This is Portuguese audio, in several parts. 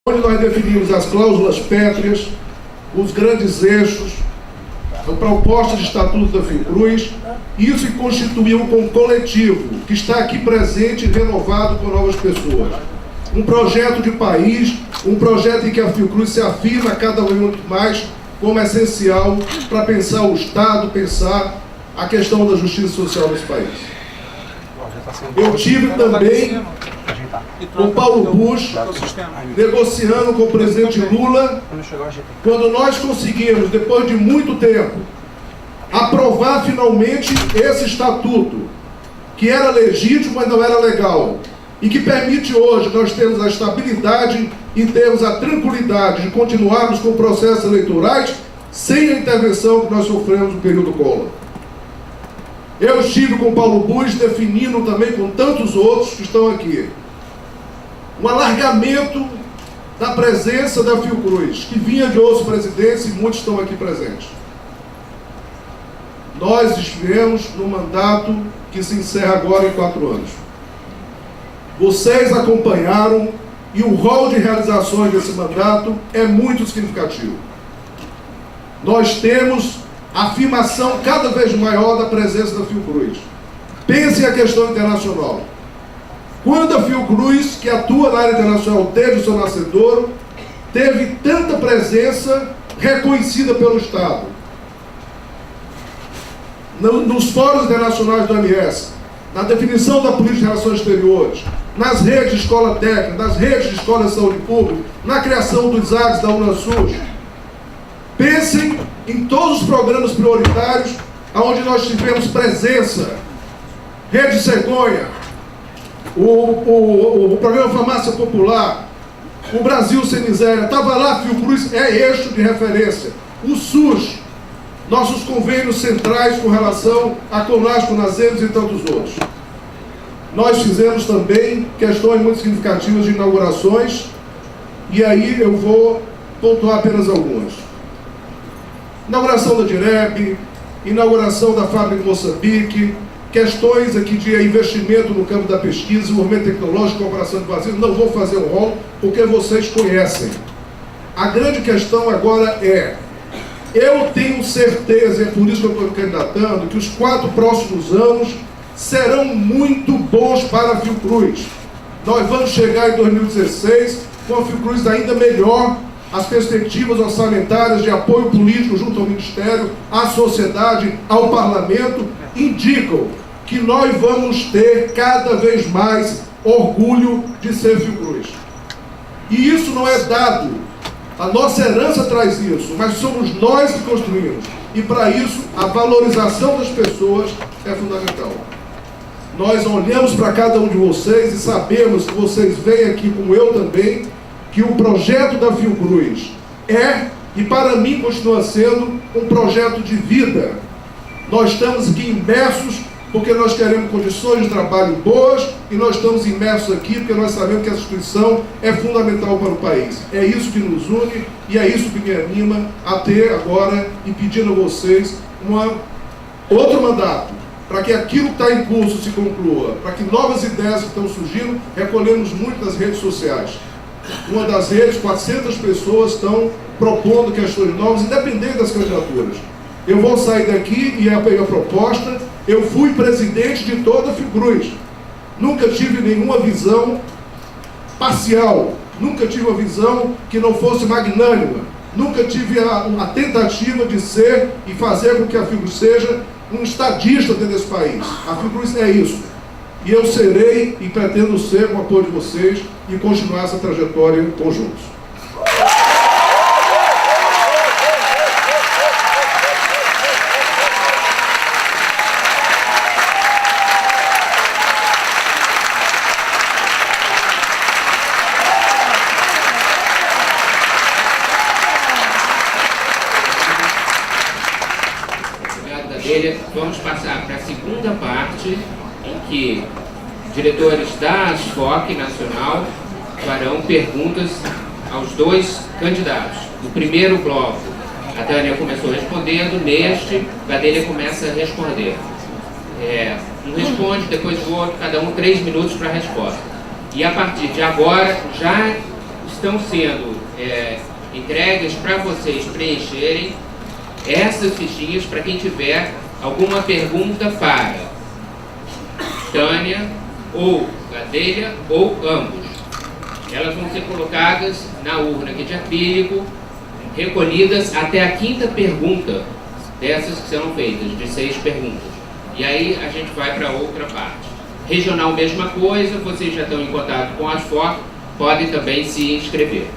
onde nós definimos as cláusulas pétreas, os grandes eixos, a proposta de estatuto da Fiocruz, isso que constituiu um coletivo que está aqui presente e renovado com novas pessoas. Um projeto de país, um projeto em que a Fiocruz se afirma cada vez muito mais como essencial para pensar o Estado, pensar a questão da justiça social nesse país. Eu tive também com Paulo Bush, negociando com o presidente Lula, quando nós conseguimos, depois de muito tempo, aprovar finalmente esse estatuto, que era legítimo, mas não era legal, e que permite hoje nós termos a estabilidade e termos a tranquilidade de continuarmos com processos eleitorais sem a intervenção que nós sofremos no período Collor. Eu estive com Paulo Bush definindo também com tantos outros que estão aqui um alargamento da presença da Fiocruz, que vinha de outros presidentes e muitos estão aqui presentes. Nós estivemos no mandato que se encerra agora em 4 anos. Vocês acompanharam e o rol de realizações desse mandato é muito significativo. Nós temos a afirmação cada vez maior da presença da Fiocruz. Pense a questão internacional. Quando a Fiocruz, que atua na área internacional, teve o seu nascedouro, teve tanta presença reconhecida pelo Estado. Nos fóruns internacionais do OMS, na definição da política de relações exteriores, nas redes de escola técnica, nas redes de escola de saúde pública, na criação dos AGS da UNASUS. Pensem em todos os programas prioritários onde nós tivemos presença. Rede Cegonha, o programa Farmácia Popular, o Brasil Sem Miséria, estava lá, Fiocruz é eixo de referência. O SUS, nossos convênios centrais com relação a Conasco, Nazeros e tantos outros. Nós fizemos também questões muito significativas de inaugurações, e aí eu vou pontuar apenas algumas. Inauguração da DIREB, inauguração da fábrica de Moçambique, questões aqui de investimento no campo da pesquisa, desenvolvimento tecnológico, cooperação de vacinas. Não vou fazer um rol, porque vocês conhecem. A grande questão agora é, eu tenho certeza, é por isso que eu estou me candidatando, que os 4 próximos anos serão muito bons para a Fiocruz. Nós vamos chegar em 2016 com a Fiocruz ainda melhor. As perspectivas orçamentárias de apoio político junto ao Ministério, à sociedade, ao Parlamento, indicam que nós vamos ter cada vez mais orgulho de ser Fiocruz. E isso não é dado. A nossa herança traz isso, mas somos nós que construímos. E para isso, a valorização das pessoas é fundamental. Nós olhamos para cada um de vocês e sabemos que vocês vêm aqui, como eu também, que o projeto da Fiocruz é, e para mim continua sendo, um projeto de vida. Nós estamos aqui imersos porque nós queremos condições de trabalho boas, e nós estamos imersos aqui porque nós sabemos que essa instituição é fundamental para o país. É isso que nos une e é isso que me anima a ter agora e pedindo a vocês outro mandato, para que aquilo que está em curso se conclua, para que novas ideias que estão surgindo, recolhemos muito nas redes sociais. Uma das redes, 400 pessoas estão propondo questões novas, independente das candidaturas. Eu vou sair daqui e a proposta, eu fui presidente de toda a Fiocruz. Nunca tive nenhuma visão parcial, nunca tive uma visão que não fosse magnânima, nunca tive a tentativa de ser e fazer com que a Fiocruz seja um estadista dentro desse país. A Fiocruz é isso. E eu serei e pretendo ser com o apoio de vocês e continuar essa trajetória conjuntos. Vamos passar para a segunda parte, em que diretores da ASFOC Nacional farão perguntas aos 2 candidatos. No primeiro bloco, a Tânia começou respondendo, neste, a Gadélia começa a responder. Um responde, depois o outro, cada um 3 minutos para a resposta. E a partir de agora, já estão sendo entregues para vocês preencherem essas fichinhas para quem tiver alguma pergunta para Tânia ou Gadelha ou ambos. Elas vão ser colocadas na urna aqui de acrílico, recolhidas até a 5ª pergunta dessas que serão feitas, de 6 perguntas. E aí a gente vai para outra parte. Regional, mesma coisa, vocês já estão em contato com as fotos, podem também se inscrever.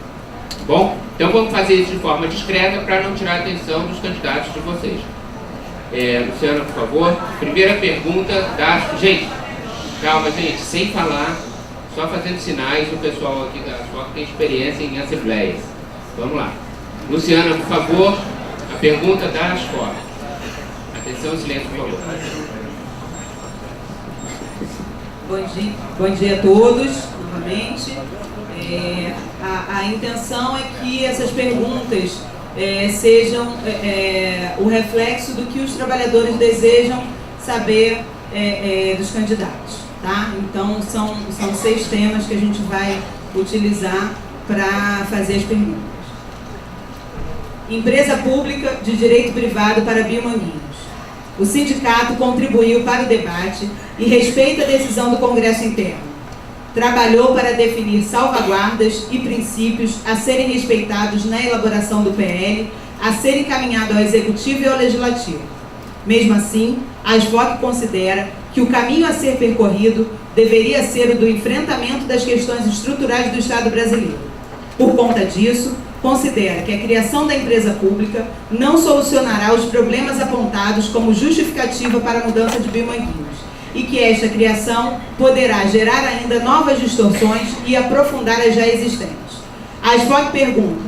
Bom, então vamos fazer isso de forma discreta para não tirar a atenção dos candidatos de vocês. Luciana, por favor. Primeira pergunta da... Gente, calma, gente, sem falar, só fazendo sinais. O pessoal aqui da foto tem experiência em assembleias. Vamos lá. Luciana, por favor, a pergunta das fotos. Atenção, silêncio, por favor. Bom dia a todos, novamente. A intenção é que essas perguntas sejam o reflexo do que os trabalhadores desejam saber dos candidatos, tá? Então, são 6 temas que a gente vai utilizar para fazer as perguntas. Empresa pública de direito privado para Biomanguinhos. O sindicato contribuiu para o debate e respeita a decisão do Congresso Interno. Trabalhou para definir salvaguardas e princípios a serem respeitados na elaboração do PL, a ser encaminhado ao Executivo e ao Legislativo. Mesmo assim, a ASFOC considera que o caminho a ser percorrido deveria ser o do enfrentamento das questões estruturais do Estado brasileiro. Por conta disso, considera que a criação da empresa pública não solucionará os problemas apontados como justificativa para a mudança de Biomanguinhos e que esta criação poderá gerar ainda novas distorções e aprofundar as já existentes. A ASFOC pergunta: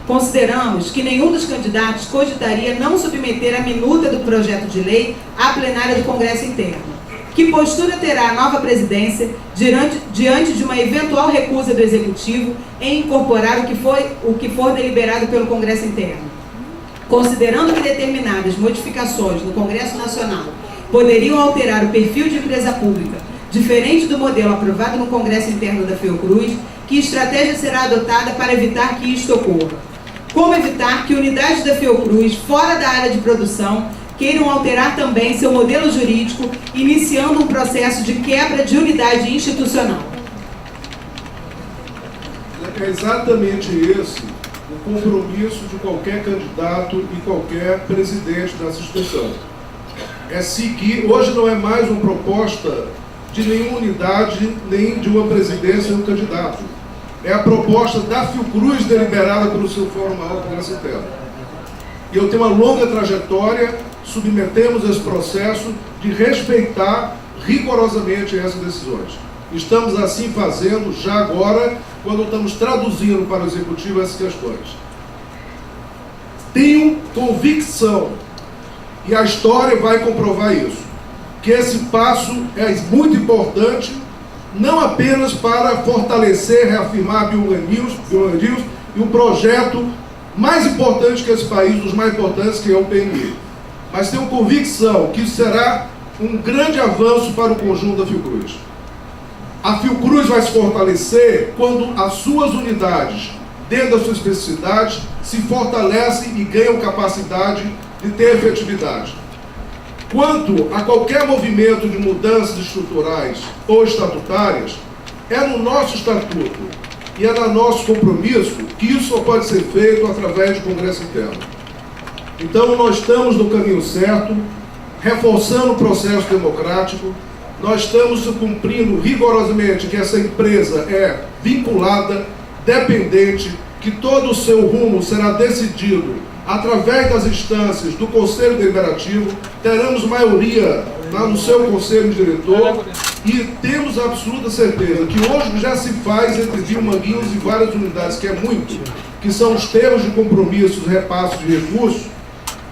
consideramos que nenhum dos candidatos cogitaria não submeter a minuta do projeto de lei à plenária do Congresso Interno. Que postura terá a nova presidência diante de uma eventual recusa do Executivo em incorporar o que for deliberado pelo Congresso Interno? Considerando que determinadas modificações no Congresso Nacional poderiam alterar o perfil de empresa pública, diferente do modelo aprovado no Congresso Interno da Fiocruz, que estratégia será adotada para evitar que isto ocorra? Como evitar que unidades da Fiocruz, fora da área de produção, queiram alterar também seu modelo jurídico, iniciando um processo de quebra de unidade institucional? É exatamente esse o compromisso de qualquer candidato e qualquer presidente dessa instituição. É seguir, hoje não é mais uma proposta de nenhuma unidade, nem de uma presidência ou um candidato. É a proposta da Fiocruz deliberada pelo seu Fórum Maior do Congresso Interno. E eu tenho uma longa trajetória, submetemos esse processo de respeitar rigorosamente essas decisões. Estamos assim fazendo já agora, quando estamos traduzindo para o Executivo essas questões. Tenho convicção, e a história vai comprovar isso, que esse passo é muito importante, não apenas para fortalecer, reafirmar a Bionews e o projeto mais importante que esse país, dos mais importantes, que é o PME. Mas tenho convicção que isso será um grande avanço para o conjunto da Fiocruz. A Fiocruz vai se fortalecer quando as suas unidades, dentro das suas especificidades, se fortalecem e ganham capacidade de ter efetividade. Quanto a qualquer movimento de mudanças estruturais ou estatutárias, é no nosso estatuto e é no nosso compromisso que isso só pode ser feito através do Congresso Interno. Então nós estamos no caminho certo, reforçando o processo democrático, nós estamos cumprindo rigorosamente que essa empresa é vinculada, dependente, que todo o seu rumo será decidido através das instâncias do Conselho Deliberativo, teremos maioria lá no seu Conselho Diretor e temos a absoluta certeza que hoje já se faz entre Biomanguinhos e várias unidades, que é muito, que são os termos de compromisso, os repassos de recursos.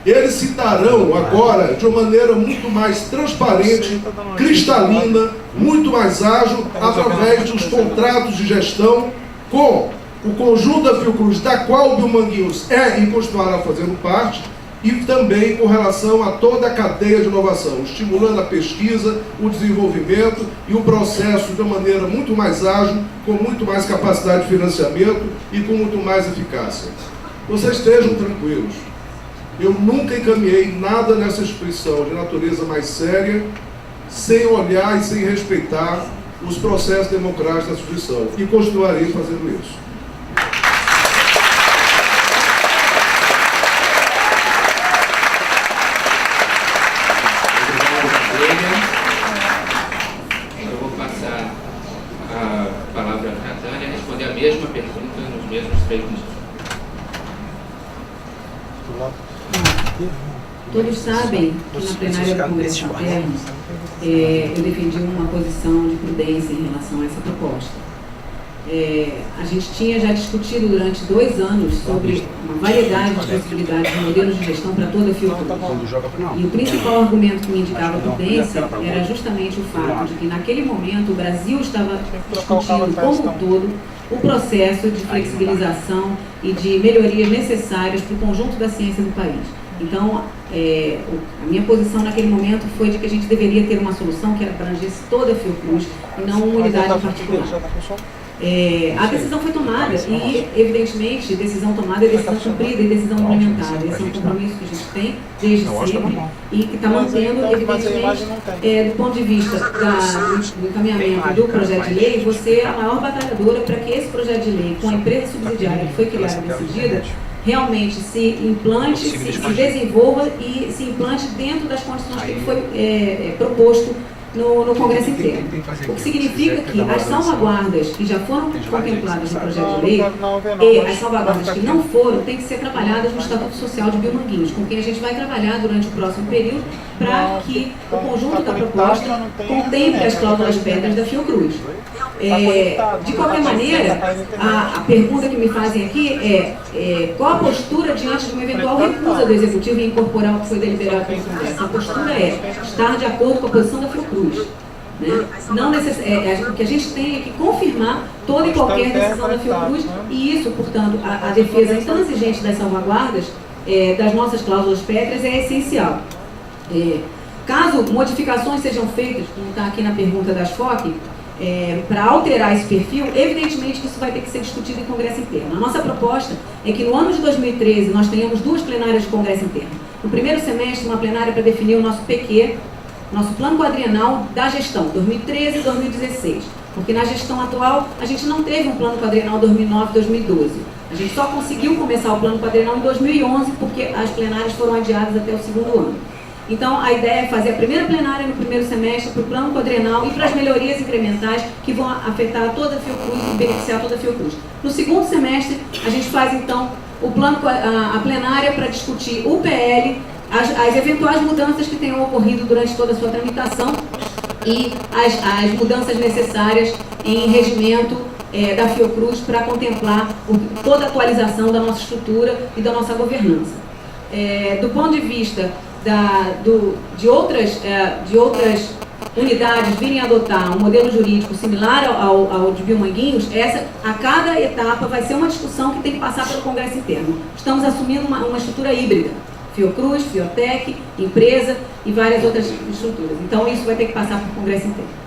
Eles se darão agora de uma maneira muito mais transparente, cristalina, muito mais ágil, através dos contratos de gestão com o conjunto da Fiocruz, da qual o Biomanguinhos é e continuará fazendo parte, e também com relação a toda a cadeia de inovação, estimulando a pesquisa, o desenvolvimento e o processo de uma maneira muito mais ágil, com muito mais capacidade de financiamento e com muito mais eficácia. Vocês estejam tranquilos. Eu nunca encaminhei nada nessa instituição de natureza mais séria, sem olhar e sem respeitar os processos democráticos da instituição, e continuarei fazendo isso. Eu vou passar a palavra para a Tânia responder a mesma pergunta nos mesmos 3 minutos. Todos sabem que na plenária do Congresso Interno eu defendi uma posição de prudência em relação a essa proposta. A gente tinha já discutido durante 2 anos sobre uma variedade de possibilidades de modelos de gestão para toda a Fiocruz. E o principal argumento que me indicava prudência era justamente o fato de que naquele momento o Brasil estava discutindo como um todo o processo de flexibilização e de melhorias necessárias para o conjunto da ciência do país. Então, a minha posição naquele momento foi de que a gente deveria ter uma solução que abrangesse toda a Fiocruz e não uma unidade em particular. A decisão foi tomada e, evidentemente, decisão tomada é decisão cumprida e decisão implementada. Esse é um compromisso que a gente tem desde sempre e que está mantendo, evidentemente, do ponto de vista do encaminhamento do projeto de lei, você é a maior batalhadora para que esse projeto de lei, com a empresa subsidiária que foi criada e decidida, realmente se implante, se desenvolva e se implante dentro das condições que ele foi proposto no Congresso inteiro. O que significa que as salvaguardas que já foram contempladas no projeto de lei e as salvaguardas que não foram têm que ser trabalhadas no Estatuto Social de Biomanguinhos, com quem a gente vai trabalhar durante o próximo período para que o conjunto da proposta contemple as cláusulas pétreas da Fiocruz. De qualquer maneira, a pergunta que me fazem aqui é qual a postura diante de uma eventual recusa do Executivo em incorporar o que foi deliberado pelo Congresso. A postura é estar de acordo com a posição da Fiocruz. Né? O que a gente tem é que confirmar toda e qualquer decisão da Fiocruz e isso, portanto, a defesa intransigente das salvaguardas das nossas cláusulas pétreas é essencial. Caso modificações sejam feitas, como está aqui na pergunta das FOC, para alterar esse perfil, evidentemente que isso vai ter que ser discutido em Congresso Interno. A nossa proposta é que no ano de 2013 nós tenhamos 2 plenárias de Congresso Interno. No primeiro semestre, uma plenária para definir o nosso PQ, nosso plano quadrienal da gestão, 2013 e 2016. Porque na gestão atual, a gente não teve um plano quadrienal 2009-2012. A gente só conseguiu começar o plano quadrienal em 2011, porque as plenárias foram adiadas até o 2º ano. Então, a ideia é fazer a primeira plenária no primeiro semestre para o plano quadrienal e para as melhorias incrementais que vão afetar toda a Fiocruz e beneficiar toda a Fiocruz. No segundo semestre, a gente faz, então, a plenária para discutir o PL, as eventuais mudanças que tenham ocorrido durante toda a sua tramitação e as mudanças necessárias em regimento da Fiocruz para contemplar toda a atualização da nossa estrutura e da nossa governança. Do ponto de vista de outras unidades virem adotar um modelo jurídico similar ao de Biomanguinhos, a cada etapa vai ser uma discussão que tem que passar pelo Congresso Interno. Estamos assumindo uma estrutura híbrida. Fiocruz, Fiotec, empresa e várias outras estruturas. Então, isso vai ter que passar para o Congresso Interno.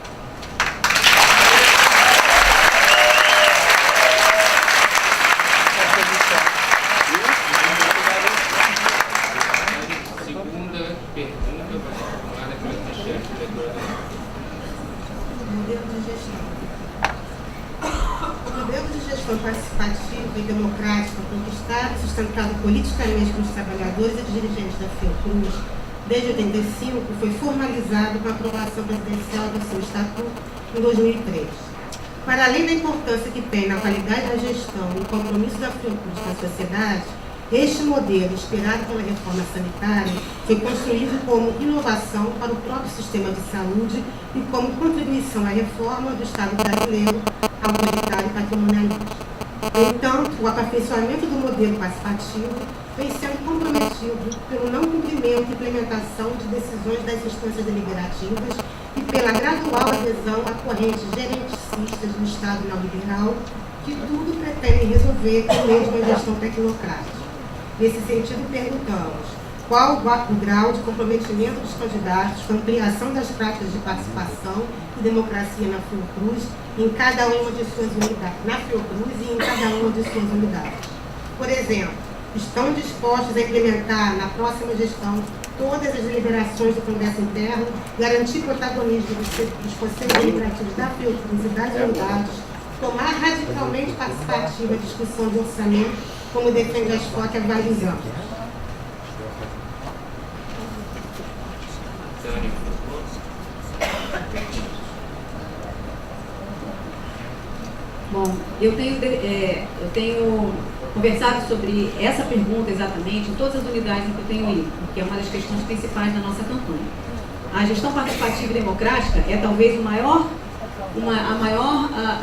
Segunda pergunta vai ser formulada pela chefe diretora do modelo de gestão. O modelo de gestão participativa e democrática conquistado e sustentado politicamente pelos trabalhadores e dirigentes da Fiocruz desde 1985 foi formalizado com a aprovação presidencial do seu estatuto em 2003. Para além da importância que tem na qualidade da gestão e no compromisso da Fiocruz com a sociedade, este modelo, inspirado pela reforma sanitária, foi construído como inovação para o próprio sistema de saúde e como contribuição à reforma do Estado brasileiro autoritário e patrimonialista. No entanto, o aperfeiçoamento do modelo participativo vem sendo comprometido pelo não cumprimento e implementação de decisões das instâncias deliberativas e pela gradual adesão a correntes gerenticistas do Estado neoliberal, que tudo pretendem resolver com meio de uma gestão tecnocrática. Nesse sentido, perguntamos qual o grau de comprometimento dos candidatos com a ampliação das práticas de participação e democracia na Fiocruz em cada uma de suas unidades, Por exemplo, estão dispostos a implementar na próxima gestão todas as deliberações do Congresso Interno, garantir protagonismo dos conselhos deliberativos da Fiocruz e das unidades, tomar radicalmente participativa a discussão de orçamento, como defende a FOC avalizando. Bom, eu tenho conversado sobre essa pergunta exatamente em todas as unidades em que eu tenho ido, porque é uma das questões principais da nossa campanha. A gestão participativa e democrática é talvez o maior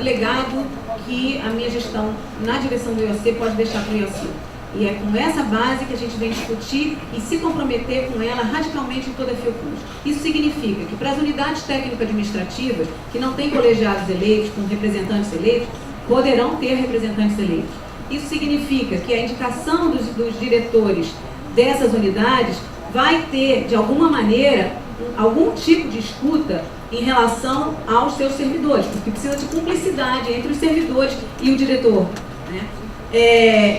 legado que a minha gestão na direção do IOC pode deixar para o IOC. E é com essa base que a gente vem discutir e se comprometer com ela radicalmente em toda a Fiocruz. Isso significa que para as unidades técnico-administrativas, que não têm colegiados eleitos, com representantes eleitos, poderão ter representantes eleitos. Isso significa que a indicação dos diretores dessas unidades vai ter, de alguma maneira, algum tipo de escuta em relação aos seus servidores, porque precisa de cumplicidade entre os servidores e o diretor, né?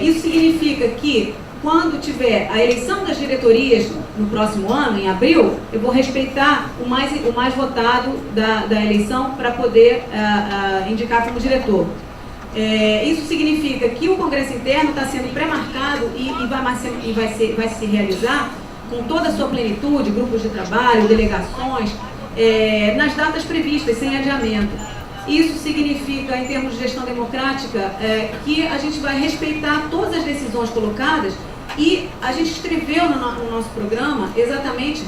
Isso significa que, quando tiver a eleição das diretorias no próximo ano, em abril, eu vou respeitar o mais votado da eleição para poder indicar como diretor. Isso significa que o Congresso Interno está sendo pré-marcado e vai se realizar com toda a sua plenitude, grupos de trabalho, delegações, nas datas previstas, sem adiamento. Isso significa, em termos de gestão democrática, que a gente vai respeitar todas as decisões colocadas e a gente escreveu no nosso programa exatamente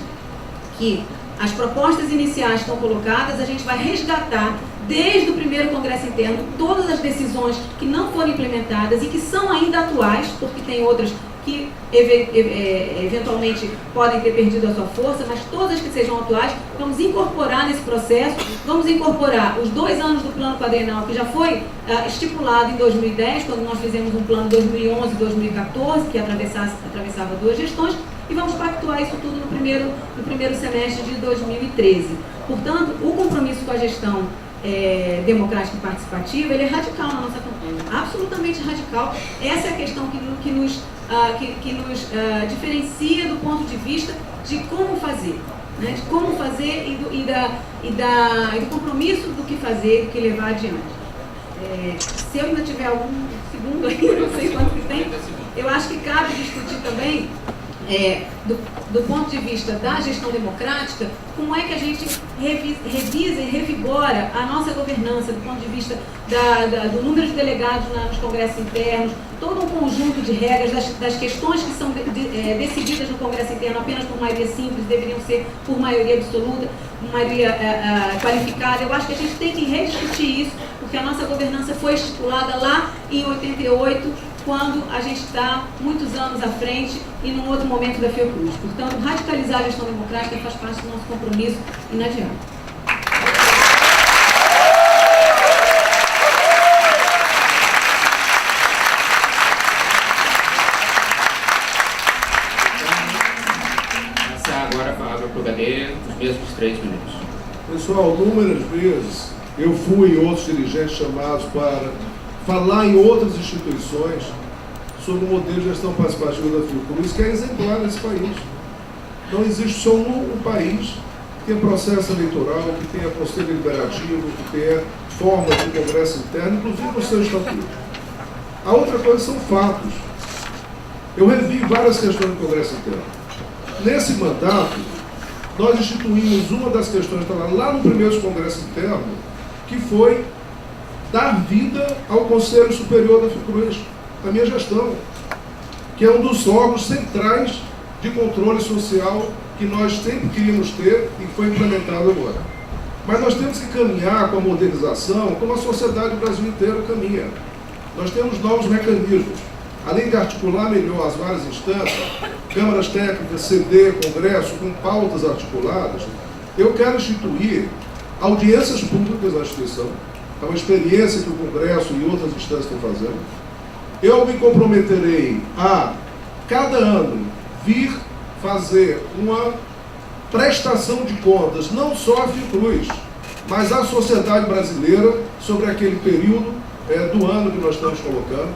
que as propostas iniciais estão colocadas, a gente vai resgatar desde o primeiro Congresso Interno todas as decisões que não foram implementadas e que são ainda atuais, porque tem outras que eventualmente podem ter perdido a sua força, mas todas que sejam atuais, vamos incorporar nesse processo, vamos incorporar os 2 anos do plano quadrienal, que já foi estipulado em 2010, quando nós fizemos um plano 2011 e 2014, que atravessava 2 gestões, e vamos pactuar isso tudo no primeiro semestre de 2013. Portanto, o compromisso com a gestão democrática e participativa, ele é radical na nossa campanha, absolutamente radical. Essa é a questão que nos diferencia do ponto de vista de como fazer, né? De como fazer e do compromisso do que fazer, do que levar adiante. Se eu ainda tiver algum segundo aí, não sei quanto que tem, eu acho que cabe discutir também, do ponto de vista da gestão democrática, como é que a gente revisa e revigora a nossa governança, do ponto de vista do número de delegados nos congressos internos, todo um conjunto de regras, das questões que são decididas no Congresso Interno apenas por maioria simples, deveriam ser por maioria absoluta, por maioria qualificada. Eu acho que a gente tem que rediscutir isso, porque a nossa governança foi estipulada lá em 88, quando a gente está muitos anos à frente e num outro momento da Fiocruz. Portanto, radicalizar a gestão democrática faz parte do nosso compromisso inadiável. Passar agora a palavra para o Gadeira, os mesmos 3 minutos. Pessoal, inúmeras vezes eu fui e outros dirigentes chamados para falar em outras instituições sobre o modelo de gestão participativa da Fiocruz, que é exemplar nesse país. Não existe só um país que tem processo eleitoral, que tenha conselho deliberativo, que tenha forma de congresso interno, inclusive no seu estatuto. A outra coisa são fatos. Eu revi várias questões do congresso interno. Nesse mandato, nós instituímos uma das questões que estava lá no primeiro congresso interno, que foi dar vida ao Conselho Superior da Fiocruz, da minha gestão, que é um dos órgãos centrais de controle social que nós sempre queríamos ter e que foi implementado agora. Mas nós temos que caminhar com a modernização, como a sociedade do Brasil inteiro caminha. Nós temos novos mecanismos. Além de articular melhor as várias instâncias, câmaras técnicas, CD, Congresso, com pautas articuladas, eu quero instituir audiências públicas na instituição. É uma experiência que o Congresso e outras instâncias estão fazendo. Eu me comprometerei a, cada ano, vir fazer uma prestação de contas, não só à Fiocruz, mas à sociedade brasileira sobre aquele período do ano que nós estamos colocando.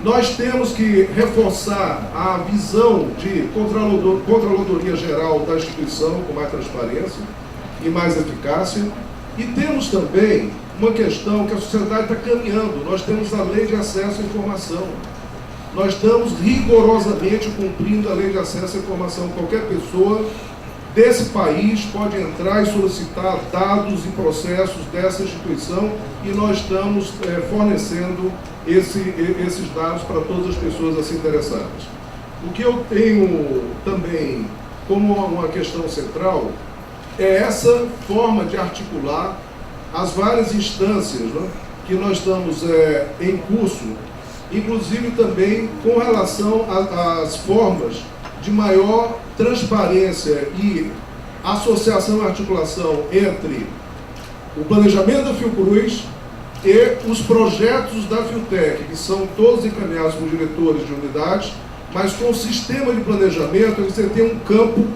Nós temos que reforçar a visão de controladoria geral da instituição com mais transparência e mais eficácia. E temos também uma questão que a sociedade está caminhando. Nós temos a Lei de Acesso à Informação. Nós estamos rigorosamente cumprindo a Lei de Acesso à Informação. Qualquer pessoa desse país pode entrar e solicitar dados e processos dessa instituição, e nós estamos fornecendo esses dados para todas as pessoas assim interessadas. O que eu tenho também como uma questão central é essa forma de articular as várias instâncias, né, que nós estamos em curso, inclusive também com relação às formas de maior transparência e associação e articulação entre o planejamento da Fiocruz e os projetos da Fiotec, que são todos encaminhados por diretores de unidades, mas com o sistema de planejamento você tem um campo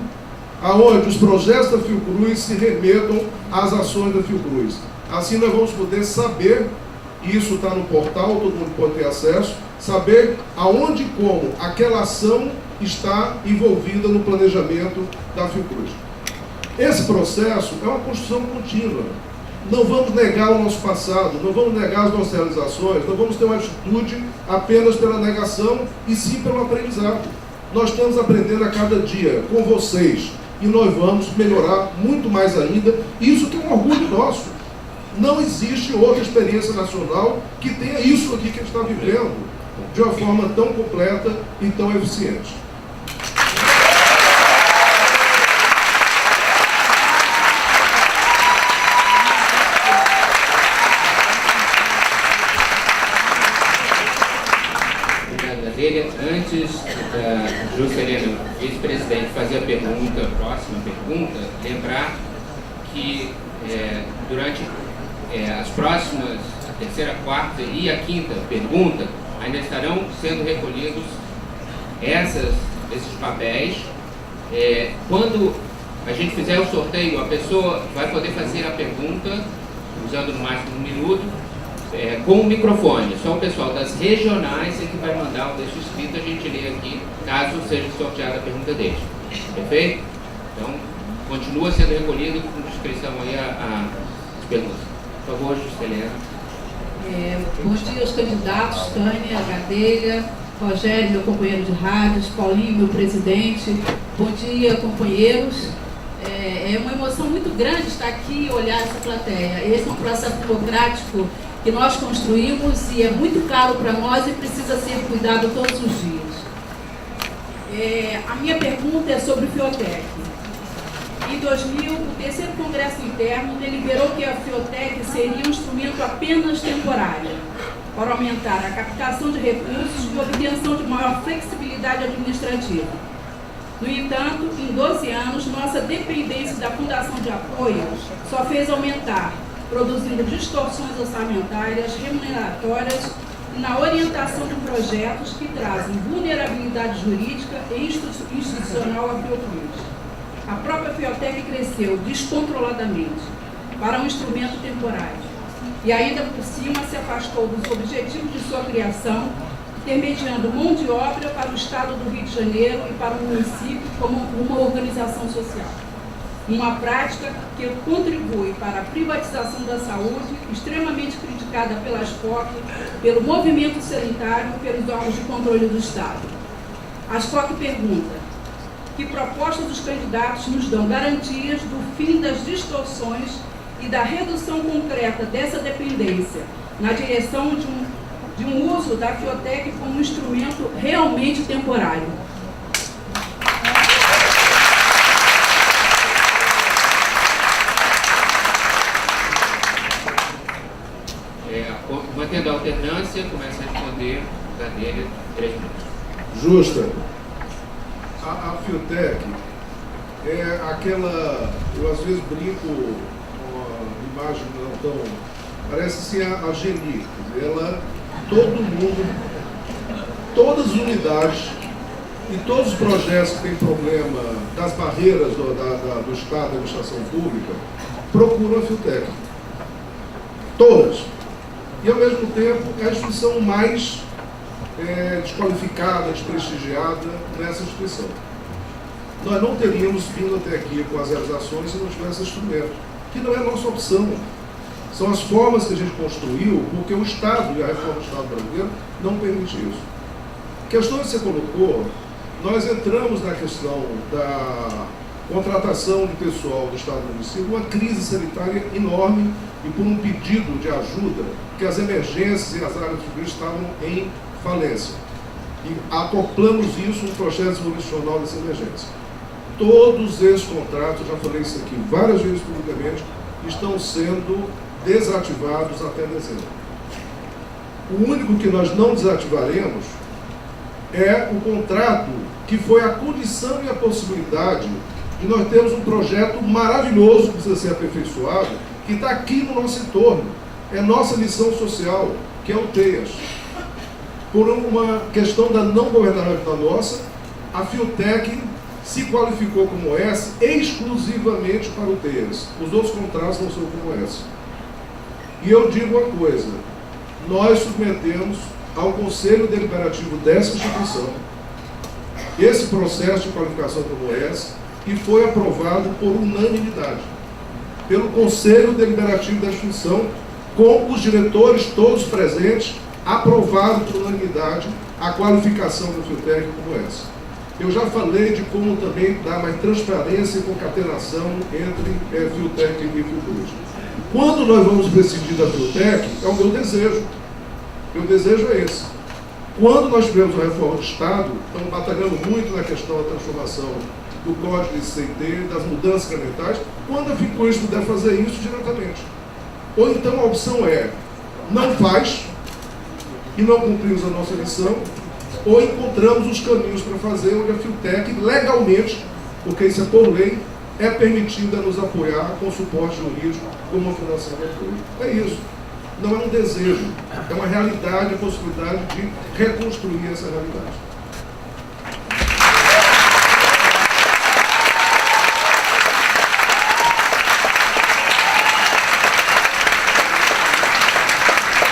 aonde os projetos da Fiocruz se remetam às ações da Fiocruz. Assim nós vamos poder saber, e isso está no portal, todo mundo pode ter acesso, saber aonde e como aquela ação está envolvida no planejamento da Fiocruz. Esse processo é uma construção contínua. Não vamos negar o nosso passado, não vamos negar as nossas realizações, não vamos ter uma atitude apenas pela negação, e sim pelo aprendizado. Nós estamos aprendendo a cada dia com vocês, e nós vamos melhorar muito mais ainda. Isso que é um orgulho nosso. Não existe outra experiência nacional que tenha isso aqui que a gente está vivendo de uma forma tão completa e tão eficiente. Antes da Juscelina, vice-presidente, fazer a próxima pergunta, lembrar que durante as próximas, a terceira, quarta e a quinta pergunta, ainda estarão sendo recolhidos esses papéis. Quando a gente fizer o sorteio, a pessoa vai poder fazer a pergunta, usando no máximo 1 minuto, com o microfone. Só o pessoal das regionais é que vai mandar o texto escrito, a gente lê aqui, caso seja sorteada a pergunta deles. Perfeito? Então, continua sendo recolhido com descrição aí as perguntas. Por favor, Juscelina. Bom dia aos candidatos, Tânia, Gadelha, Rogério, meu companheiro de rádios, Paulinho, meu presidente. Bom dia, companheiros. É uma emoção muito grande estar aqui e olhar essa plateia. Esse é um processo democrático que nós construímos e é muito caro para nós e precisa ser cuidado todos os dias. A minha pergunta é sobre o Fiotec. Em 2000, o terceiro Congresso Interno deliberou que a Fiotec seria um instrumento apenas temporário para aumentar a captação de recursos e obtenção de maior flexibilidade administrativa. No entanto, em 12 anos, nossa dependência da Fundação de Apoio só fez aumentar, produzindo distorções orçamentárias, remuneratórias e na orientação de projetos que trazem vulnerabilidade jurídica e institucional à Fiocruz. A própria Fiotec cresceu descontroladamente para um instrumento temporário e ainda por cima se afastou dos objetivos de sua criação, intermediando mão de obra para o Estado do Rio de Janeiro e para o município como uma organização social. Uma prática que contribui para a privatização da saúde, extremamente criticada pelas FOC, pelo movimento sanitário e pelos órgãos de controle do Estado. As FOC perguntam: que propostas dos candidatos nos dão garantias do fim das distorções e da redução concreta dessa dependência na direção de um uso da Fiotec como instrumento realmente temporário? Mantendo a alternância, começa a responder Gadelha, 3 minutos. Justa. A Fiotec é aquela, eu às vezes brinco com a imagem não tão, parece assim a Geni, ela, todo mundo, todas as unidades E todos os projetos que têm problema das barreiras do Estado, da administração pública, procuram a Fiotec. Todas. E, ao mesmo tempo, é a instituição mais desqualificada, desprestigiada nessa instituição. Nós não teríamos vindo até aqui com as realizações se não tivesse instrumento, que não é a nossa opção. São as formas que a gente construiu, porque o Estado e a reforma do Estado brasileiro não permite isso. Questões que você colocou, nós entramos na questão da contratação de pessoal do Estado e do município, uma crise sanitária enorme e por um pedido de ajuda, que as emergências e as áreas de serviço estavam em falência. E acoplamos isso no processo evolucional dessa emergência. Todos esses contratos, eu já falei isso aqui várias vezes publicamente, estão sendo desativados até dezembro. O único que nós não desativaremos é o contrato que foi a condição e a possibilidade de nós termos um projeto maravilhoso que precisa ser aperfeiçoado, que está aqui no nosso entorno. É nossa missão social, que é o TEAS. Por uma questão da não governabilidade nossa, a Fiotec se qualificou como essa exclusivamente para o TEAS. Os outros contratos não são como essa. E eu digo uma coisa, nós submetemos ao Conselho Deliberativo dessa instituição esse processo de qualificação como essa e foi aprovado por unanimidade pelo Conselho Deliberativo da instituição, com os diretores todos presentes, aprovado por unanimidade a qualificação da Fiotec como essa. Eu já falei de como também dar mais transparência e concatenação entre Fiotec e Fiocruz. Quando nós vamos decidir da Fiotec, é o meu desejo. Meu desejo é esse. Quando nós tivemos a reforma do Estado, estamos batalhando muito na questão da transformação do Código de ICT, das mudanças incrementais, quando a Fiocruz puder fazer isso diretamente. Ou então a opção é, não faz, e não cumprimos a nossa missão, ou encontramos os caminhos para fazer, onde a Fiotec, legalmente, porque isso é por lei, é permitida nos apoiar com suporte jurídico, como uma fundação de apoio. É isso. Não é um desejo, é uma realidade, a possibilidade de reconstruir essa realidade.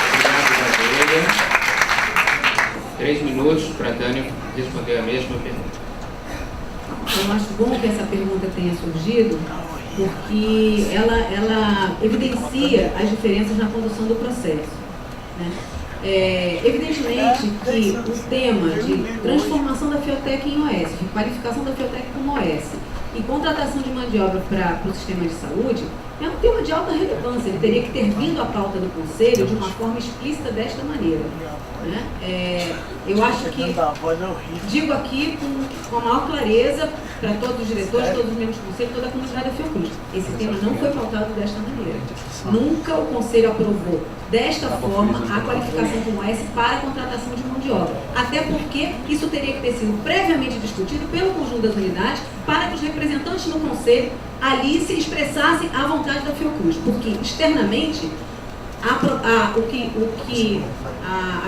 Obrigado, Gabriela. 3 minutos para a Tânia responder a mesma pergunta. Eu acho bom que essa pergunta tenha surgido, porque ela evidencia as diferenças na condução do processo, né? Evidentemente que o tema de transformação da Fiotec em OS, de qualificação da Fiotec como OS e contratação de mão de obra para o sistema de saúde é um tema de alta relevância. Ele teria que ter vindo à pauta do Conselho de uma forma explícita desta maneira, né? Eu acho que, digo aqui com a maior clareza para todos os diretores, todos os membros do Conselho, toda a comunidade da Fiocruz. Esse tema não foi pautado desta maneira. Nunca o Conselho aprovou desta forma a qualificação como S para a contratação de mão de obra. Até porque isso teria que ter sido previamente discutido pelo conjunto das unidades para que os representantes no Conselho ali se expressassem à vontade da Fiocruz. Porque externamente a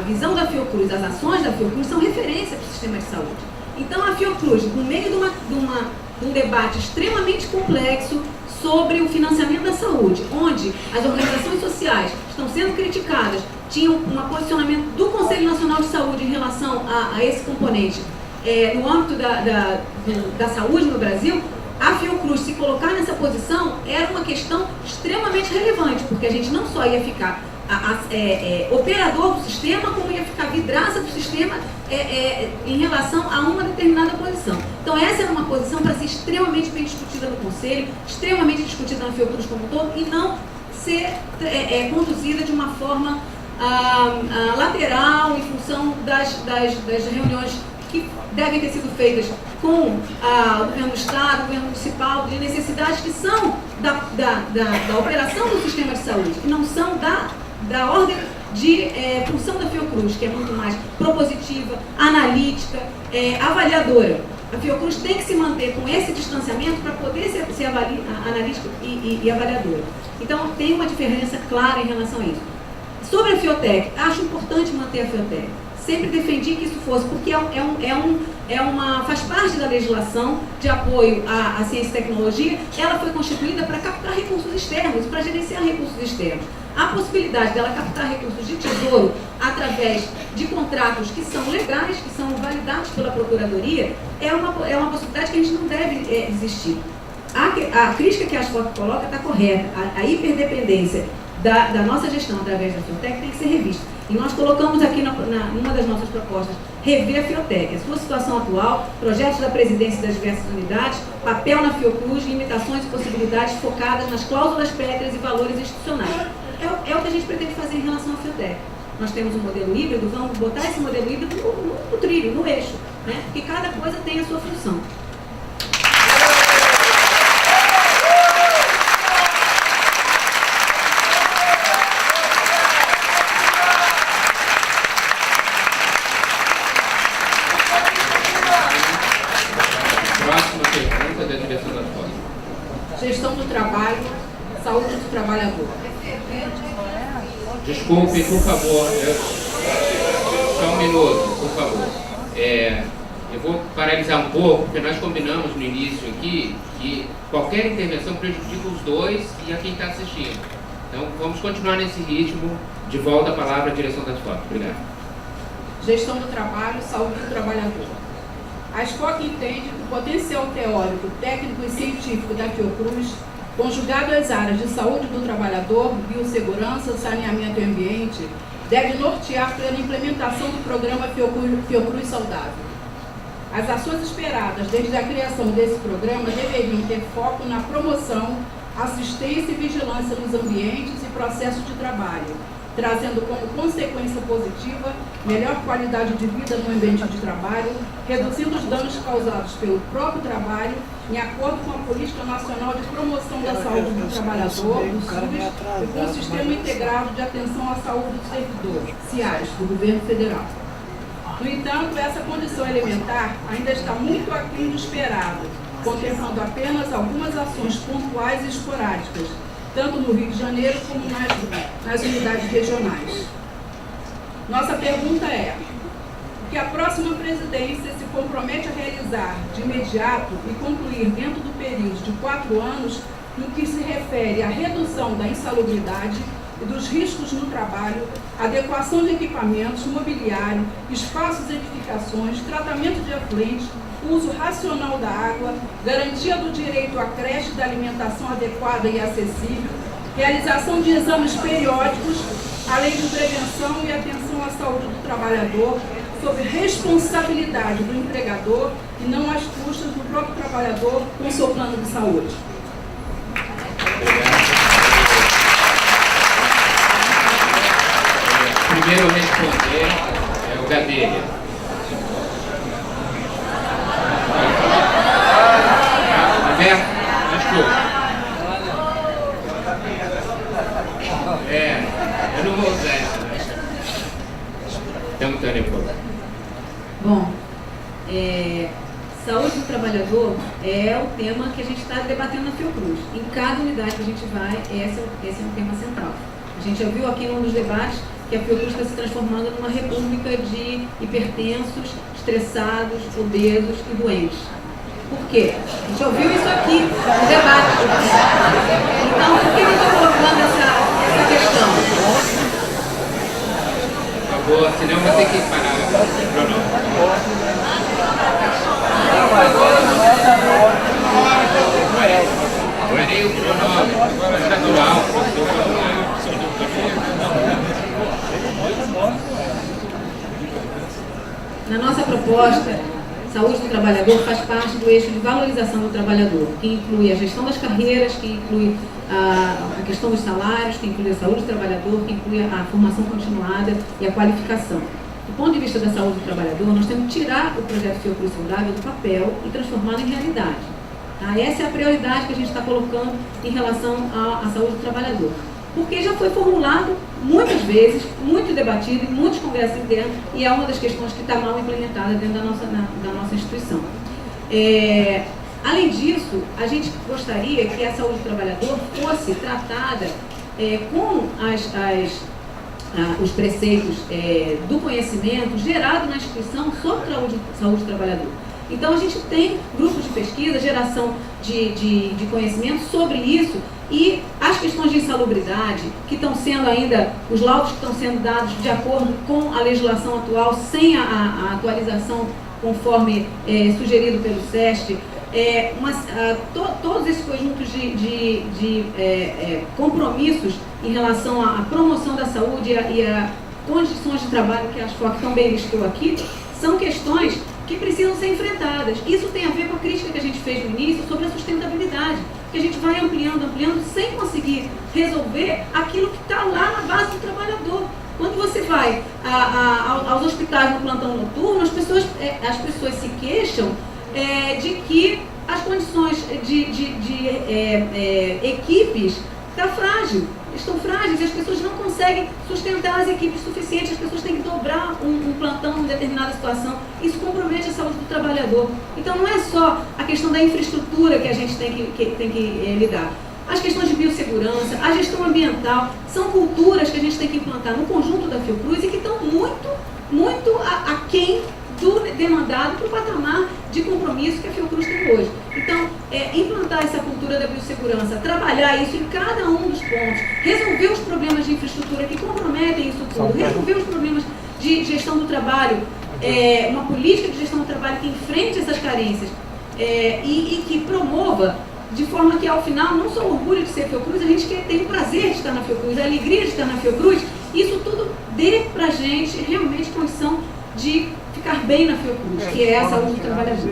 visão da Fiocruz, as ações da Fiocruz são referência para o sistema de saúde. Então a Fiocruz, no meio de um debate extremamente complexo sobre o financiamento da saúde, onde as organizações sociais estão sendo criticadas, tinham um posicionamento do Conselho Nacional de Saúde em relação a esse componente no âmbito da saúde no Brasil, a Fiocruz se colocar nessa posição era uma questão extremamente relevante, porque a gente não só ia ficar operador do sistema, como ia ficar vidraça do sistema em relação a uma determinada posição. Então essa era uma posição para ser extremamente bem discutida no Conselho, extremamente discutida na Fiocruz como um todo, e não ser conduzida de uma forma lateral, em função das reuniões que devem ter sido feitas com o governo do Estado, o governo municipal, de necessidades que são da operação do sistema de saúde, que não são da ordem de função da Fiocruz, que é muito mais propositiva, analítica, avaliadora. A Fiocruz tem que se manter com esse distanciamento para poder ser analítica e avaliadora. Então, tem uma diferença clara em relação a isso. Sobre a Fiotec, acho importante manter a Fiotec. sempre defendi que isso fosse, porque faz parte da legislação de apoio à ciência e tecnologia. Ela foi constituída para captar recursos externos, para gerenciar recursos externos. A possibilidade dela captar recursos de tesouro através de contratos que são legais, que são validados pela Procuradoria, é uma possibilidade que a gente não deve desistir. A crítica que a ASFOC coloca está correta. A hiperdependência da nossa gestão através da Fiotec tem que ser revista. E nós colocamos aqui numa das nossas propostas, rever a Fiotec, a sua situação atual, projetos da presidência das diversas unidades, papel na Fiocruz, limitações e possibilidades focadas nas cláusulas pétreas e valores institucionais. É o que a gente pretende fazer em relação à Fiotec. Nós temos um modelo híbrido, vamos botar esse modelo híbrido no trilho, no eixo, né? Porque cada coisa tem a sua função. Gestão do trabalho, saúde do trabalhador. Desculpe, por favor. Só um minuto, por favor. Eu vou paralisar um pouco, porque nós combinamos no início aqui que qualquer intervenção prejudica os dois e a quem está assistindo. Então, vamos continuar nesse ritmo. De volta a palavra à direção da ASFOC. Obrigado. Gestão do trabalho, saúde do trabalhador. A ASFOC entende que o potencial teórico, técnico e científico da Fiocruz, conjugado às áreas de saúde do trabalhador, biossegurança, saneamento e ambiente, deve nortear pela implementação do programa Fiocruz Saudável. As ações esperadas desde a criação desse programa deveriam ter foco na promoção, assistência e vigilância nos ambientes e processos de trabalho, trazendo como consequência positiva melhor qualidade de vida no ambiente de trabalho, reduzindo os danos causados pelo próprio trabalho, em acordo com a Política Nacional de Promoção da Saúde do Trabalhador, do SUS, e com o Sistema Integrado de Atenção à Saúde do Servidor, CIAS, do Governo Federal. No entanto, essa condição elementar ainda está muito aquém do esperado, contemplando apenas algumas ações pontuais e esporádicas, tanto no Rio de Janeiro como nas unidades regionais. Nossa pergunta é: o que a próxima presidência se compromete a realizar de imediato e concluir dentro do período de 4 anos no que se refere à redução da insalubridade e dos riscos no trabalho, adequação de equipamentos, mobiliário, espaços e edificações, tratamento de afluentes, uso racional da água, garantia do direito à creche e da alimentação adequada e acessível, realização de exames periódicos, além de prevenção e atenção à saúde do trabalhador, sob responsabilidade do empregador e não às custas do próprio trabalhador com seu plano de saúde. Primeiro responder é o Gadelha. Alberto, desculpa. Eu não vou usar essa. Então, Tânia, Bom, saúde do trabalhador é o tema que a gente está debatendo na Fiocruz. Em cada unidade que a gente vai, esse é um tema central. A gente já viu aqui num dos debates que a Fiocruz está se transformando numa república de hipertensos, estressados, obesos e doentes. Por quê? A gente ouviu isso aqui no debate. Então, por que eu estou colocando essa questão? Por favor, senão vai ter que parar o cronômetro. Parei o cronômetro, vai estar do alto. Na nossa proposta, saúde do trabalhador faz parte do eixo de valorização do trabalhador, que inclui a gestão das carreiras, que inclui a questão dos salários, que inclui a saúde do trabalhador, que inclui a formação continuada e a qualificação. Do ponto de vista da saúde do trabalhador, nós temos que tirar o projeto Fiocruz Saudável do papel e transformá-lo em realidade. Tá? Essa é a prioridade que a gente está colocando em relação à saúde do trabalhador. Porque já foi formulado muitas vezes, muito debatido em muitos congressos internos, e é uma das questões que está mal implementada dentro da nossa instituição. Além disso, a gente gostaria que a saúde do trabalhador fosse tratada com os preceitos do conhecimento gerado na instituição sobre saúde do trabalhador. Então, a gente tem grupos de pesquisa, geração de conhecimento sobre isso, e as questões de insalubridade, que estão sendo ainda, os laudos que estão sendo dados de acordo com a legislação atual, sem a atualização conforme sugerido pelo SEST, todos esses conjuntos de compromissos em relação à promoção da saúde e a condições de trabalho que a ASFOC também listou aqui, são questões que precisam ser enfrentadas. Isso tem a ver com a crítica que a gente fez no início sobre a sustentabilidade, que a gente vai ampliando, sem conseguir resolver aquilo que está lá na base do trabalhador. Quando você vai aos hospitais no plantão noturno, as pessoas se queixam de que as condições de equipes estão frágeis, e as pessoas não conseguem sustentar as equipes suficientes, as pessoas têm que dobrar um plantão em determinada situação. Isso compromete a saúde do trabalhador. Então, não é só a questão da infraestrutura que a gente tem que lidar. As questões de biossegurança, a gestão ambiental, são culturas que a gente tem que implantar no conjunto da Fiocruz e que estão muito aquém do demandado para o patamar de compromisso que a Fiocruz tem hoje. Então, implantar essa cultura da biossegurança, trabalhar isso em cada um dos pontos, resolver os problemas de infraestrutura que comprometem isso tudo, resolver os problemas de gestão do trabalho, uma política de gestão do trabalho que enfrente essas carências e que promova de forma que, ao final, não só o orgulho de ser Fiocruz, a gente tem o prazer de estar na Fiocruz, a alegria de estar na Fiocruz, isso tudo dê para a gente realmente condição de ficar bem na Fiocruz, que é a saúde do trabalhador.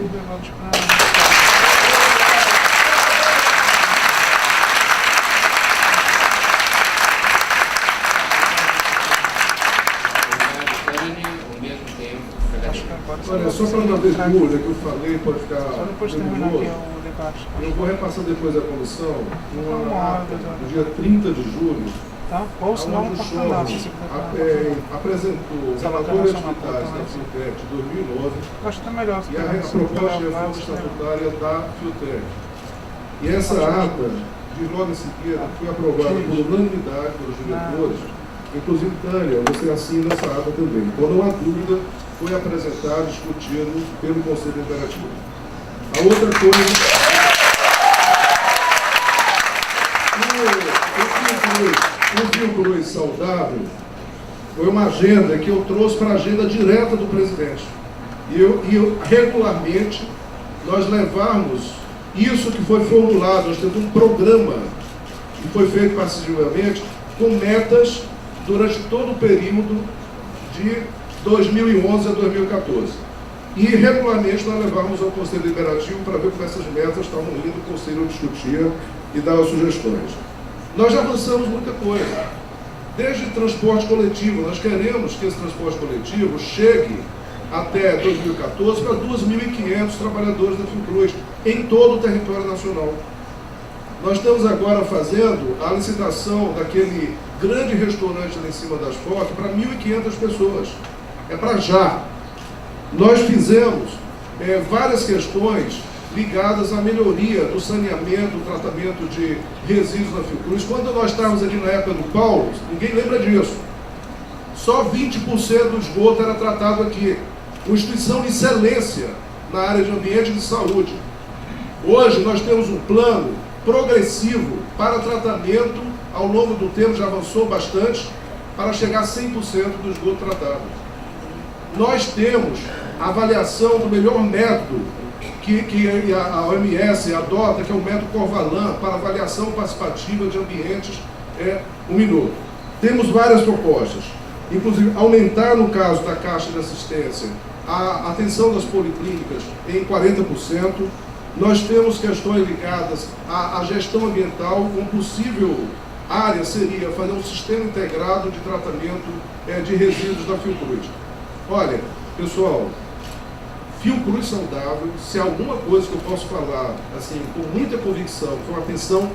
Olha, só para não haver dúvida que eu falei, pode ficar só depois de terminar aqui o debate. Eu vou repassar depois a comissão no dia 30 de julho, tá? Ou se não, onde o Chorro apresentou o relatório de hospitais da Fiotec de 2009 acho que é melhor, e a proposta de reforma estatutária da Fiotec. E essa ata, de logo em seguida, foi aprovada por unanimidade pelos diretores, inclusive Tânia, você assina essa ata também. Então não há dúvida, foi apresentado, discutido pelo Conselho Deliberativo. A outra coisa... O Fiocruz saudável foi uma agenda que eu trouxe para a agenda direta do presidente. E regularmente, nós levarmos isso que foi formulado, nós temos um programa que foi feito participativamente com metas durante todo o período de 2011 a 2014. E regularmente nós levamos ao Conselho Deliberativo para ver como essas metas estavam indo, o Conselho discutia e dava sugestões. Nós já avançamos muita coisa, desde transporte coletivo. Nós queremos que esse transporte coletivo chegue até 2014 para 2.500 trabalhadores da Fiocruz em todo o território nacional. Nós estamos agora fazendo a licitação daquele grande restaurante lá em cima das fotos para 1.500 pessoas. É para já. Nós fizemos várias questões ligadas à melhoria do saneamento, do tratamento de resíduos na Fiocruz. Quando nós estávamos aqui na época do Paulo, ninguém lembra disso. Só 20% do esgoto era tratado aqui. Uma instituição de excelência na área de ambiente e de saúde. Hoje nós temos um plano progressivo para tratamento, ao longo do tempo já avançou bastante, para chegar a 100% do esgoto tratado. Nós temos a avaliação do melhor método que a OMS adota, que é o método Corvalan, para avaliação participativa de ambientes uminosos. Temos várias propostas, inclusive aumentar, no caso da Caixa de Assistência, a atenção das policlínicas em 40%. Nós temos questões ligadas à gestão ambiental. Uma possível área seria fazer um sistema integrado de tratamento de resíduos da Fiocruz. Olha, pessoal, Fiocruz saudável, se há alguma coisa que eu posso falar, assim, com muita convicção, com atenção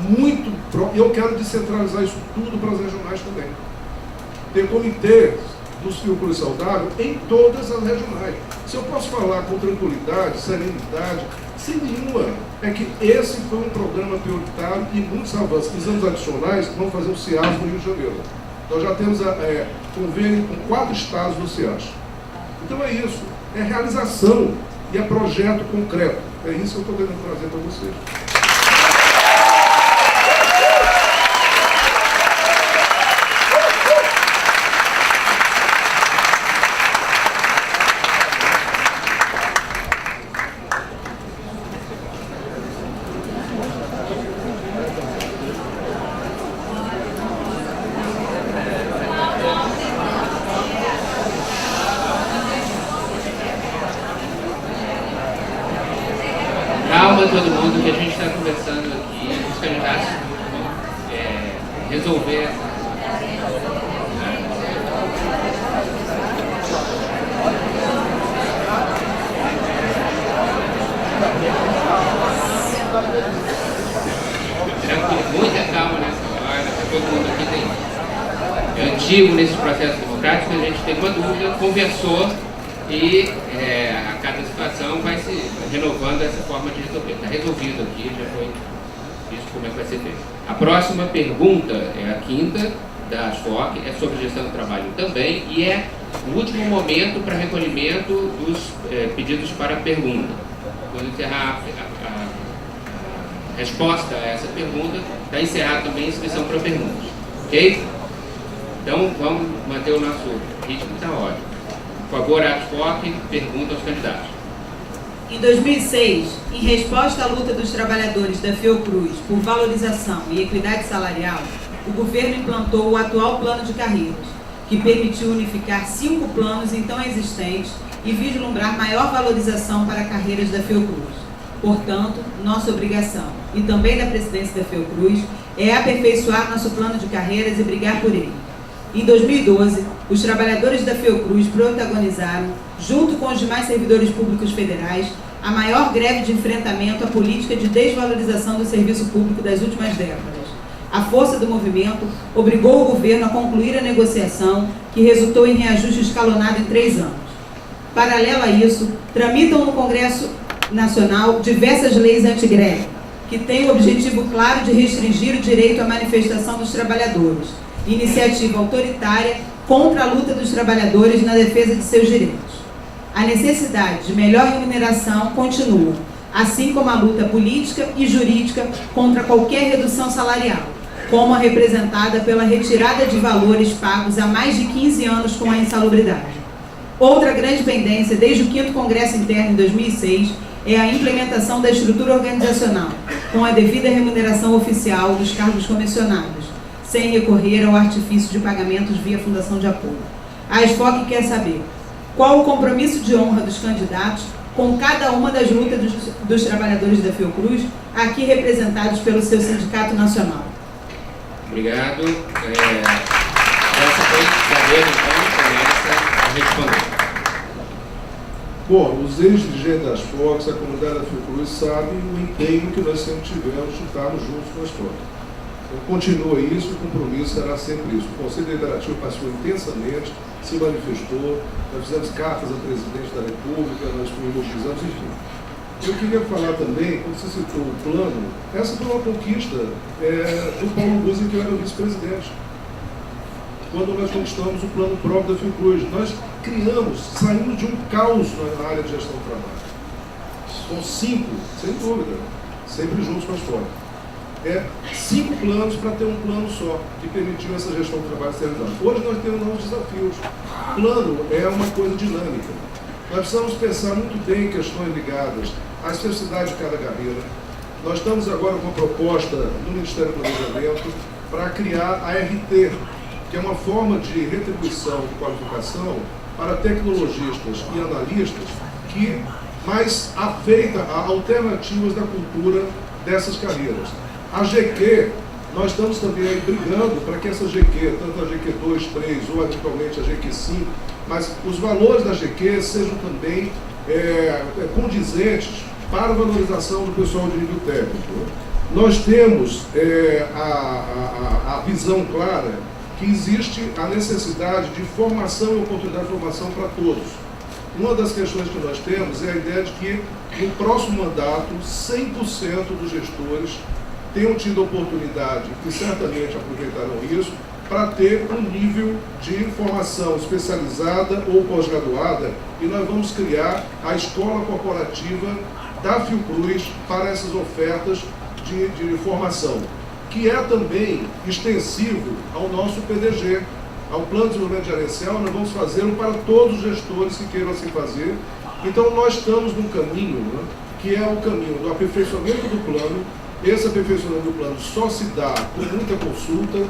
muito... Eu quero descentralizar isso tudo para as regionais também. Ter comitês dos Fiocruz saudável em todas as regionais. Se eu posso falar com tranquilidade, serenidade, sem nenhuma, é que esse foi um programa prioritário e muitos avanços. Exames adicionais vão fazer um CIAS no Rio de Janeiro. Nós já temos convênio com 4 estados do CEAS. Então é isso, é realização e é projeto concreto. É isso que eu estou querendo trazer para vocês. Calma todo mundo, que a gente está conversando aqui, os candidatos resolver tranquilo, muita calma nessa hora, todo mundo aqui é antigo nesse processo democrático, a gente tem uma dúvida, conversou e a cada situação vai se renovando essa forma de resolver. Está resolvido aqui, já foi visto como é que vai ser feito. A próxima pergunta é a 5ª da ASFOC, é sobre gestão do trabalho também, e é o último momento para recolhimento dos pedidos para pergunta. Quando encerrar a resposta a essa pergunta, está encerrada também a inscrição para perguntas. Ok? Então, vamos manter o nosso ritmo, está ótimo. Por favor, ASFOC, pergunta aos candidatos. Em 2006, em resposta à luta dos trabalhadores da Fiocruz por valorização e equidade salarial, o governo implantou o atual plano de carreiras, que permitiu unificar 5 planos então existentes e vislumbrar maior valorização para carreiras da Fiocruz. Portanto, nossa obrigação, e também da presidência da Fiocruz, é aperfeiçoar nosso plano de carreiras e brigar por ele. Em 2012, os trabalhadores da Fiocruz protagonizaram, junto com os demais servidores públicos federais, a maior greve de enfrentamento à política de desvalorização do serviço público das últimas décadas. A força do movimento obrigou o governo a concluir a negociação, que resultou em reajuste escalonado em 3 anos. Paralelo a isso, tramitam no Congresso Nacional diversas leis antigreve, que têm o objetivo claro de restringir o direito à manifestação dos trabalhadores, iniciativa autoritária contra a luta dos trabalhadores na defesa de seus direitos. A necessidade de melhor remuneração continua, assim como a luta política e jurídica contra qualquer redução salarial, como a representada pela retirada de valores pagos há mais de 15 anos com a insalubridade. Outra grande pendência desde o 5º Congresso Interno em 2006 é a implementação da estrutura organizacional, com a devida remuneração oficial dos cargos comissionados, sem recorrer ao artifício de pagamentos via fundação de apoio. A ASFOC quer saber qual o compromisso de honra dos candidatos com cada uma das lutas dos trabalhadores da Fiocruz, aqui representados pelo seu sindicato nacional. Obrigado. Essa foi Gabriel, então, começa a responder. Bom, os ex-dirigentes das ASFOC, a comunidade da Fiocruz, sabem o empenho que nós sempre tivemos de estarmos juntos com as ASFOC. Continua isso, o compromisso será sempre isso. O Conselho Deliberativo participou intensamente, se manifestou, nós fizemos cartas ao presidente da República, nós mobilizamos, enfim. Eu queria falar também, quando você citou o plano, essa foi uma conquista do Paulo Guzzi, que eu era o vice-presidente. Quando nós conquistamos o plano próprio da Fiocruz, nós criamos, saímos de um caos na área de gestão do trabalho. Com 5, sem dúvida, sempre juntos com as ASFOC. 5 planos para ter um plano só, que permitiu essa gestão do trabalho ser realizada. Hoje nós temos novos desafios. Plano é uma coisa dinâmica. Nós precisamos pensar muito bem em questões ligadas à especificidade de cada carreira. Nós estamos agora com uma proposta no Ministério do Planejamento para criar a RT, que é uma forma de retribuição de qualificação para tecnologistas e analistas que mais afeita a alternativas da cultura dessas carreiras. A GQ, nós estamos também brigando para que essa GQ, tanto a GQ2, 3 ou eventualmente a GQ5, mas os valores da GQ sejam também condizentes para a valorização do pessoal de nível técnico. Nós temos a visão clara que existe a necessidade de formação e oportunidade de formação para todos. Uma das questões que nós temos é a ideia de que no próximo mandato 100% dos gestores tenham tido a oportunidade, e certamente aproveitarão isso, para ter um nível de formação especializada ou pós-graduada, e nós vamos criar a escola corporativa da Fiocruz para essas ofertas de formação, que é também extensivo ao nosso PDG, ao Plano de Desenvolvimento Gerencial. Nós vamos fazê-lo para todos os gestores que queiram assim fazer. Então nós estamos num caminho, né, que é o caminho do aperfeiçoamento do plano. Esse aperfeiçoamento do plano só se dá com muita consulta.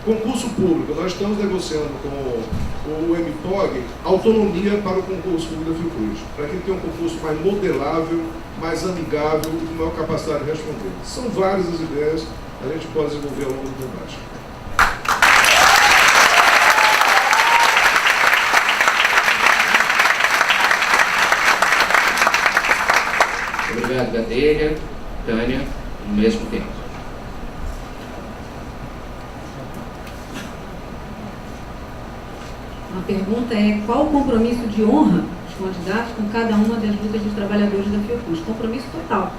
Concurso público, nós estamos negociando com o MPOG autonomia para o concurso público da Fiocruz, para que tenha um concurso mais modelável, mais amigável e com maior capacidade de responder. São várias as ideias, a gente pode desenvolver ao longo do debate. Obrigado, Gadelha. Tânia, no mesmo tempo. A pergunta é: qual o compromisso de honra dos candidatos com cada uma das lutas dos trabalhadores da Fiocruz? Compromisso total.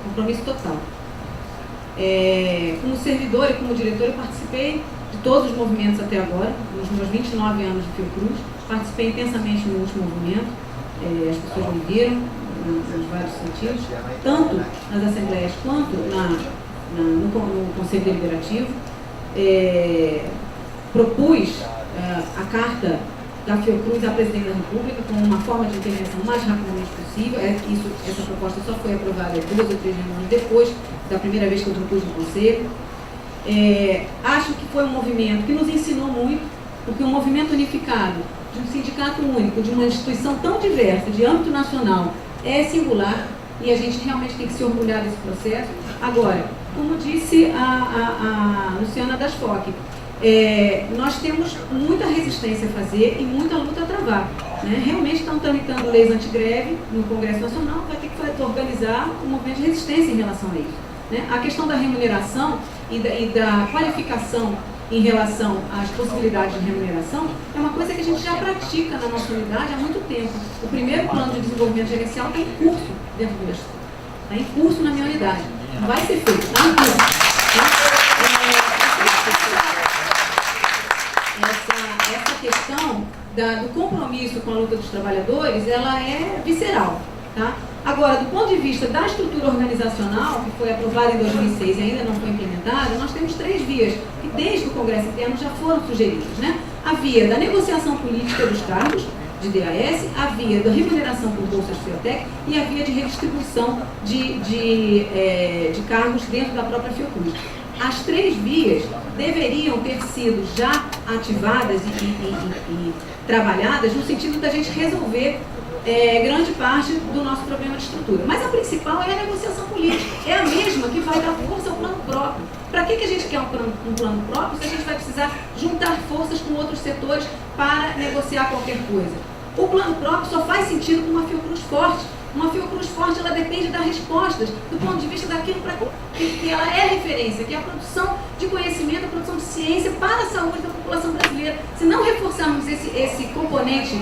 Compromisso total. Como servidor e como diretor, eu participei de todos os movimentos até agora, nos meus 29 anos de Fiocruz. Participei intensamente no último movimento. As pessoas me viram nos vários sentidos, tanto nas assembleias quanto no Conselho Deliberativo. Propus a carta da Fiocruz à Presidente da República como uma forma de intervenção o mais rapidamente possível. Essa proposta só foi aprovada 2 ou 3 reuniões depois da primeira vez que eu propus no Conselho. Acho que foi um movimento que nos ensinou muito, porque um movimento unificado, de um sindicato único, de uma instituição tão diversa, de âmbito nacional, é singular, e a gente realmente tem que se orgulhar desse processo. Agora, como disse a Luciana das FOC, nós temos muita resistência a fazer e muita luta a travar, né? Realmente estão tramitando leis antigreve no Congresso Nacional, vai ter que organizar um movimento de resistência em relação a isso, né? A questão da remuneração e da qualificação em relação às possibilidades de remuneração é uma coisa que a gente já pratica na nossa unidade há muito tempo. O primeiro plano de desenvolvimento gerencial está em curso dentro do Estado, está em curso na minha unidade, vai ser feito, está em curso, tá? Essa questão do compromisso com a luta dos trabalhadores, ela é visceral, tá? Agora, do ponto de vista da estrutura organizacional, que foi aprovada em 2006 e ainda não foi implementada, nós temos 3 vias que desde o Congresso Interno já foram sugeridas, né? A via da negociação política dos cargos de DAS, a via da remuneração por bolsas Fiotec e a via de redistribuição de cargos dentro da própria Fiocruz. As 3 vias deveriam ter sido já ativadas e trabalhadas no sentido da gente resolver grande parte do nosso problema de estrutura. Mas a principal é a negociação política. É a mesma que vai dar força ao plano próprio. Para que a gente quer um plano próprio se a gente vai precisar juntar forças com outros setores para negociar qualquer coisa? O plano próprio só faz sentido com uma Fiocruz forte. Uma Fiocruz forte, ela depende das respostas do ponto de vista daquilo para que ela é referência, que é a produção de conhecimento, a produção de ciência para a saúde da população brasileira. Se não reforçarmos esse componente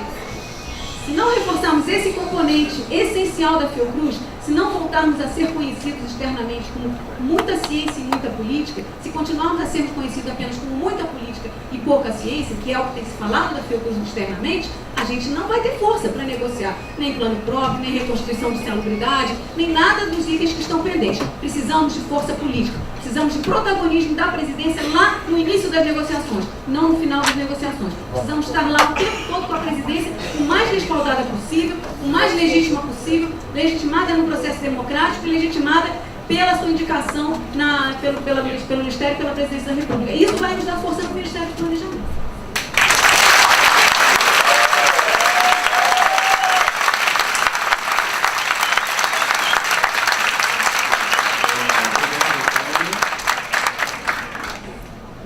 essencial da Fiocruz, se não voltarmos a ser conhecidos externamente como muita ciência e muita política, se continuarmos a sermos conhecidos apenas como muita política e pouca ciência, que é o que tem se falado da Fiocruz externamente, a gente não vai ter força para negociar nem plano próprio, nem reconstituição de salubridade, nem nada dos itens que estão pendentes. Precisamos de força política, precisamos de protagonismo da presidência lá no início das negociações, não no final das negociações. Precisamos estar lá o tempo todo com a presidência o mais respaldada possível, o mais legítima possível, legitimada no processo democrático e legitimada pela sua indicação pelo Ministério e pela Presidência da República. Isso vai nos dar força no Ministério do Planejamento.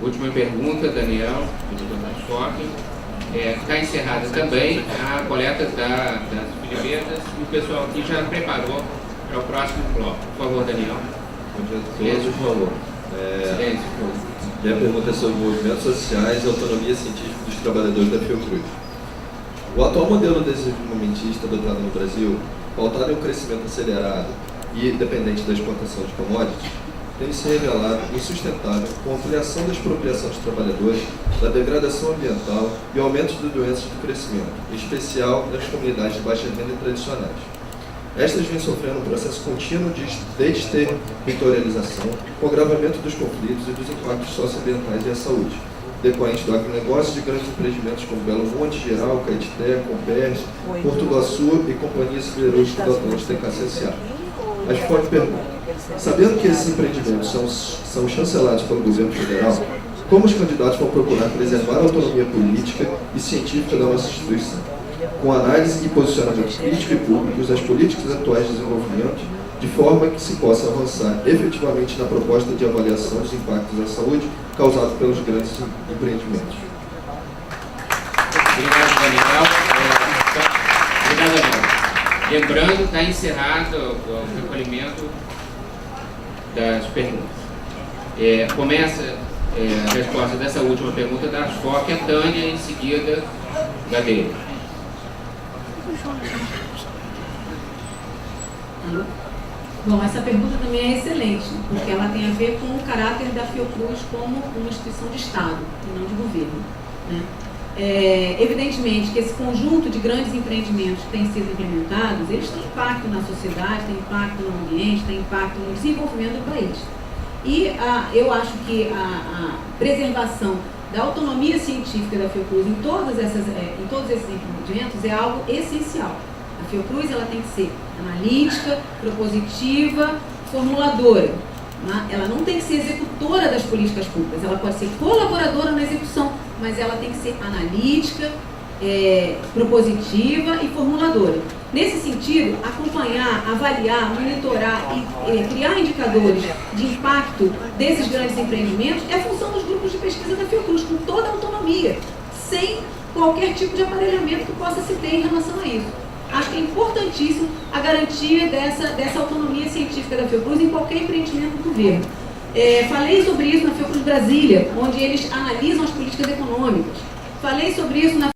Última pergunta, Daniel, do mais forte. Está encerrada também a coleta das filibetas e o pessoal aqui já preparou para o próximo bloco. Por favor, Daniel. Silêncio, por favor. Silêncio, por favor. Minha pergunta é sobre movimentos sociais e autonomia científica dos trabalhadores da Fiocruz. O atual modelo desenvolvimentista adotado no Brasil, pautado em um crescimento acelerado e dependente da exportação de commodities, tem se revelado insustentável com a ampliação da expropriação dos trabalhadores, da degradação ambiental e aumento de doenças do crescimento, em especial nas comunidades de baixa renda tradicionais. Estas vêm sofrendo um processo contínuo de desterritorialização, com o agravamento dos conflitos e dos impactos socioambientais e à saúde, decorrentes do agronegócio de grandes empreendimentos como Belo Monte, Geral, Caetité, Comperj, Porto do Açu e Companhia Siderúrgica do Atlântico TKCSA. As FOC perguntam: sabendo que esses empreendimentos são chancelados pelo governo federal, como os candidatos vão procurar preservar a autonomia política e científica da nossa instituição, com análise e posicionamento crítico e públicos das políticas atuais de desenvolvimento, de forma que se possa avançar efetivamente na proposta de avaliação dos impactos à saúde causados pelos grandes empreendimentos? Obrigado, Daniel. Obrigado, Daniel. Lembrando, está encerrado o recolhimento das perguntas. Começa a resposta dessa última pergunta da FOC, a Tânia, em seguida da dele. Bom, essa pergunta também é excelente, porque ela tem a ver com o caráter da Fiocruz como uma instituição de Estado e não de governo, né? Evidentemente que esse conjunto de grandes empreendimentos que têm sido implementados, eles têm impacto na sociedade, têm impacto no ambiente, têm impacto no desenvolvimento do país. E eu acho que a preservação da autonomia científica da Fiocruz em todos esses empreendimentos é algo essencial. A Fiocruz ela tem que ser analítica, propositiva, formuladora. Ela não tem que ser executora das políticas públicas, ela pode ser colaboradora na execução, mas ela tem que ser analítica, propositiva e formuladora. Nesse sentido, acompanhar, avaliar, monitorar e criar indicadores de impacto desses grandes empreendimentos é função dos grupos de pesquisa da Fiocruz, com toda a autonomia, sem qualquer tipo de aparelhamento que possa se ter em relação a isso. Acho que é importantíssimo a garantia dessa autonomia científica da Fiocruz em qualquer empreendimento do governo. Falei sobre isso na Fiocruz Brasília, onde eles analisam as políticas econômicas. Falei sobre isso na